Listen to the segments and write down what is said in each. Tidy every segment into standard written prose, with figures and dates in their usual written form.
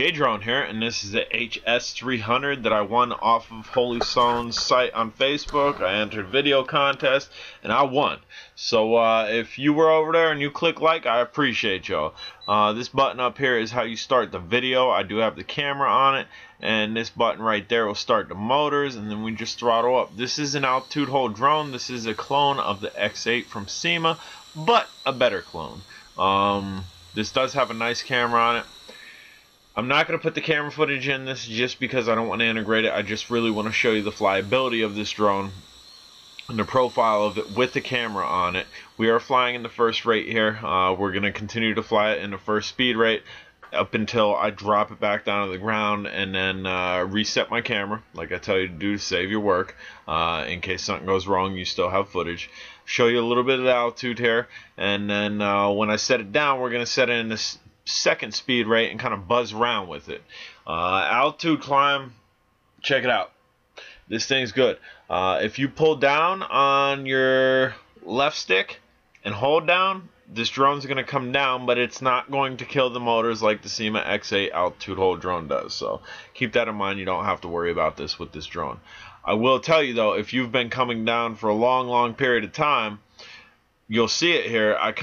Drone here, and this is the HS300 that I won off of Holy Stone's site on Facebook. I entered video contest and I won. So if you were over there and you click like, I appreciate y'all. This button up here is how you start the video. I do have the camera on it, and this button right there will start the motors, and then we just throttle up. This is an altitude hold drone. This is a clone of the X8 from SEMA, but a better clone. This does have a nice camera on it. I'm not going to put the camera footage in this just because I don't want to integrate it. I just really want to show you the flyability of this drone and the profile of it with the camera on it. We are flying in the first rate here. We're going to continue to fly it in the first speed rate up until I drop it back down to the ground and then reset my camera like I tell you to do to save your work. In case something goes wrong, you still have footage. Show you a little bit of the altitude here, and then when I set it down, we're going to set it in this second speed rate and kind of buzz around with it. Altitude climb, check it out. This thing's good. If you pull down on your left stick and hold down, this drone's going to come down, but it's not going to kill the motors like the SEMA X8 altitude hold drone does. So keep that in mind. You don't have to worry about this with this drone. I will tell you though, if you've been coming down for a long period of time, you'll see it here. I'm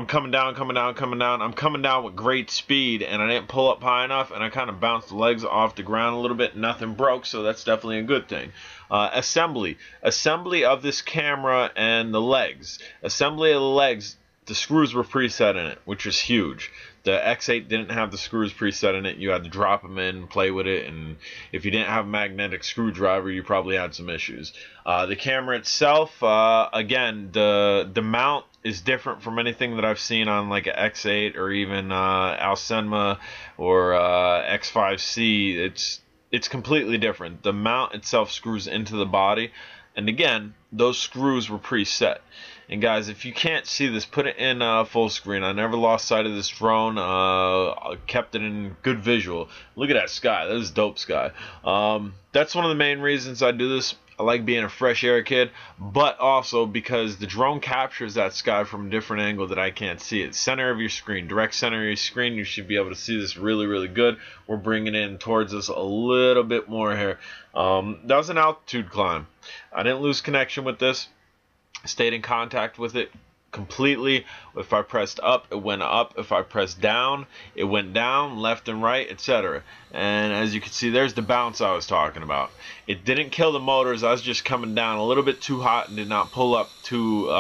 coming down. I'm coming down with great speed, and I didn't pull up high enough, and I kind of bounced the legs off the ground a little bit. Nothing broke, so that's definitely a good thing. Assembly of this camera and the legs. Assembly of the legs. The screws were preset in it, which is huge. The X8 didn't have the screws preset in it. You had to drop them in, play with it, and if you didn't have a magnetic screwdriver, you probably had some issues. The camera itself, again, the mount is different from anything that I've seen on like an X8 or even Alcenma or X5C. It's completely different. The mount itself screws into the body, and again, those screws were preset. And guys, if you can't see this, put it in full screen. I never lost sight of this drone. I kept it in good visual. Look at that sky. That is dope sky. That's one of the main reasons I do this. I like being a fresh air kid, but also because the drone captures that sky from a different angle that I can't see it. Center of your screen, direct center of your screen, you should be able to see this really good. We're bringing it in towards us a little bit more here. That was an altitude climb. I didn't lose connection with this. Stayed in contact with it completely. If I pressed up, it went up. If I pressed down, it went down, left and right, etc. And as you can see, there's the bounce I was talking about. It didn't kill the motors. I was just coming down a little bit too hot and did not pull up too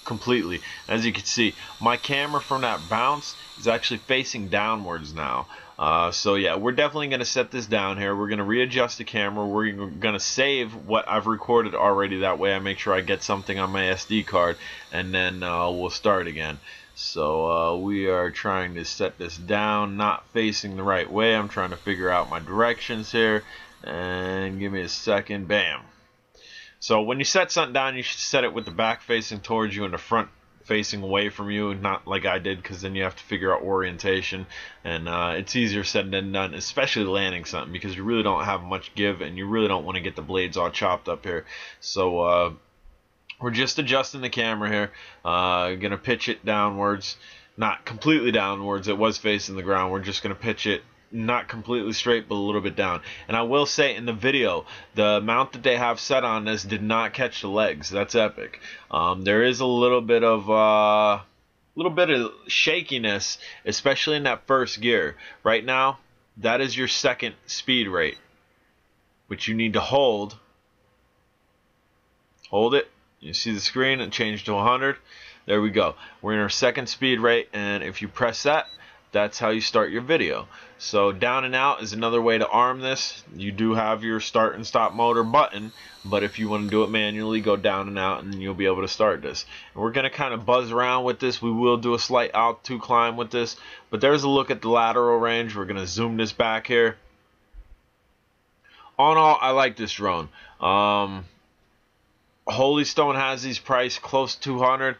completely. As you can see, my camera from that bounce is actually facing downwards now. So yeah, we're definitely going to set this down here. We're going to readjust the camera. We're going to save what I've recorded already. That way I make sure I get something on my SD card, and then we'll start again. So we are trying to set this down, not facing the right way. I'm trying to figure out my directions here, and give me a second. Bam. So when you set something down, you should set it with the back facing towards you and the front facing away from you, not like I did, because then you have to figure out orientation, and it's easier said than done, especially landing something, because you really don't have much give and you really don't want to get the blades all chopped up here. So we're just adjusting the camera here. Gonna pitch it downwards, not completely downwards. It was facing the ground. We're just gonna pitch it not completely straight, but a little bit down. And I will say, in the video, the mount that they have set on this did not catch the legs. That's epic. There is a little bit of shakiness, especially in that first gear. Right now, that is your second speed rate, which you need to hold. Hold it. You see the screen and change to 100. There we go. We're in our second speed rate, and if you press that, that's how you start your video. So down and out is another way to arm this. You do have your start and stop motor button, but if you want to do it manually, go down and out and you'll be able to start this. And we're going to kind of buzz around with this. We will do a slight altitude climb with this, but there's a look at the lateral range. We're going to zoom this back here. All in all, I like this drone. Holy Stone has these priced close to 200.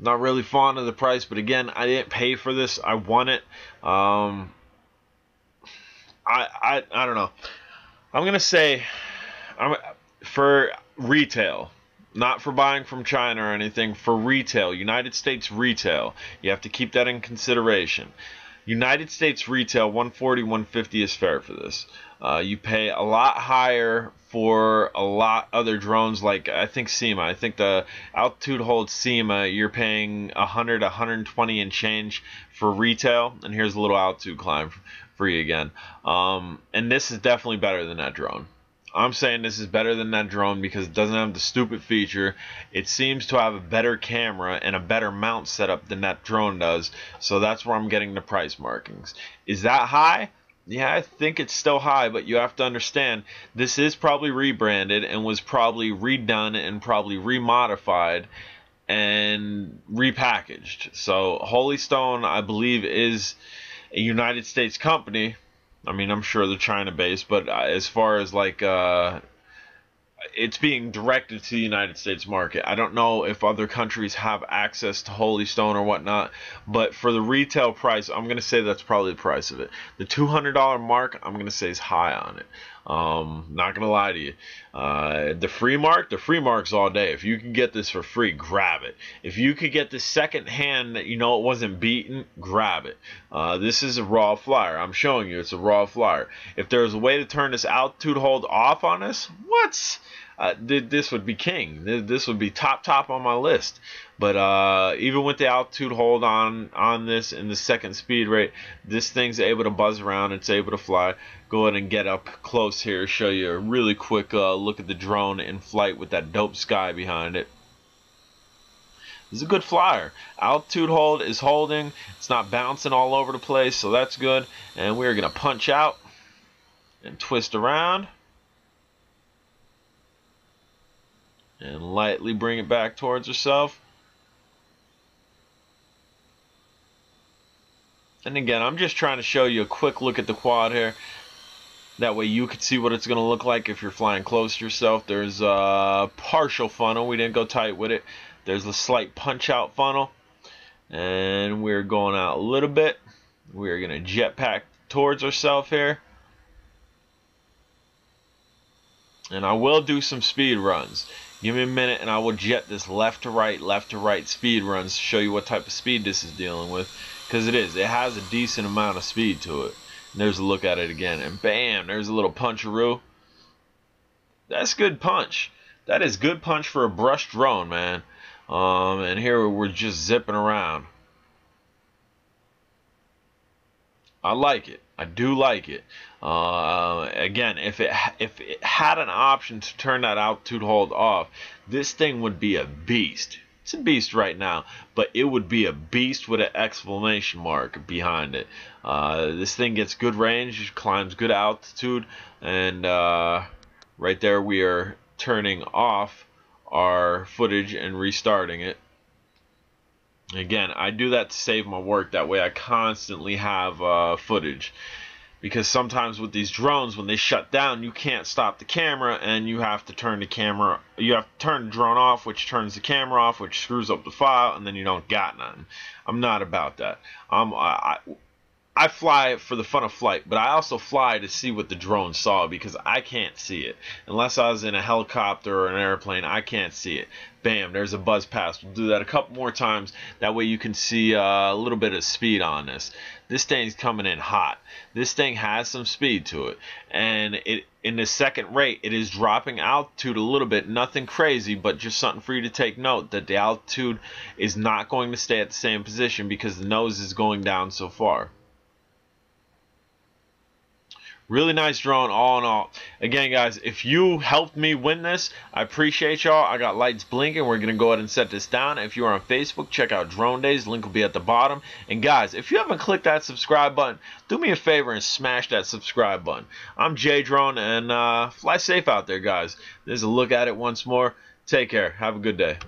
Not really fond of the price, but again, I didn't pay for this. I won it. I don't know. I'm gonna say, for retail, not for buying from China or anything. For retail, United States retail, you have to keep that in consideration. United States retail 140, 150 is fair for this. You pay a lot higher for a lot other drones, like I think SEMA. I think the altitude hold SEMA, you're paying 100, 120 and change for retail. And here's a little altitude climb for you again. And this is definitely better than that drone. I'm saying this is better than that drone because it doesn't have the stupid feature. It seems to have a better camera and a better mount setup than that drone does. So that's where I'm getting the price markings. Is that high? Yeah, I think it's still high, but you have to understand this is probably rebranded and was probably redone and probably remodified and repackaged. So Holy Stone, I believe, is a United States company. I mean, I'm sure they're China-based, but as far as like it's being directed to the United States market. I don't know if other countries have access to Holy Stone or whatnot, but for the retail price, I'm going to say that's probably the price of it. The $200 mark, I'm going to say is high on it. Not going to lie to you. The free mark's all day. If you can get this for free, grab it. If you could get this second hand that you know it wasn't beaten, grab it. This is a raw flyer. I'm showing you it's a raw flyer. If there's a way to turn this altitude hold off on us, what? This would be king. This would be top on my list. But even with the altitude hold on this and the second speed rate, this thing's able to buzz around. It's able to fly. Go ahead and get up close here. Show you a really quick look at the drone in flight with that dope sky behind it. This is a good flyer. Altitude hold is holding. It's not bouncing all over the place, so that's good. And we're going to punch out and twist around. And lightly bring it back towards herself. And again, I'm just trying to show you a quick look at the quad here. That way you can see what it's going to look like if you're flying close to yourself. There's a partial funnel. We didn't go tight with it. There's a slight punch out funnel. And we're going out a little bit. We're going to jetpack towards ourselves here. And I will do some speed runs. Give me a minute and I will jet this left to right speed runs to show you what type of speed this is dealing with. Because it has a decent amount of speed to it. And there's a look at it again. And bam, there's a little puncheroo. That's good punch. That is good punch for a brush drone, man. And here we're just zipping around. I like it. I do like it. Again, if it had an option to turn that altitude hold off, this thing would be a beast. It's a beast right now, but it would be a beast with an exclamation mark behind it. This thing gets good range, climbs good altitude, and right there we are turning off our footage and restarting it. Again, I do that to save my work. That way I constantly have footage. Because sometimes with these drones, when they shut down, you can't stop the camera, and you have to turn the drone off, which turns the camera off, which screws up the file, and then you don't got nothing. I'm not about that. I fly for the fun of flight, but I also fly to see what the drone saw, because I can't see it. Unless I was in a helicopter or an airplane, I can't see it. Bam, there's a buzz pass. We'll do that a couple more times. That way you can see a little bit of speed on this. This thing's coming in hot. This thing has some speed to it. And in the second rate, it is dropping altitude a little bit. Nothing crazy, but just something for you to take note, that the altitude is not going to stay at the same position because the nose is going down so far. Really nice drone, all in all. Again, guys, if you helped me win this, I appreciate y'all. I got lights blinking. We're going to go ahead and set this down. If you're on Facebook, check out Drone Days. Link will be at the bottom. And, guys, if you haven't clicked that subscribe button, do me a favor and smash that subscribe button. I'm J Drone, and fly safe out there, guys. There's a look at it once more. Take care. Have a good day.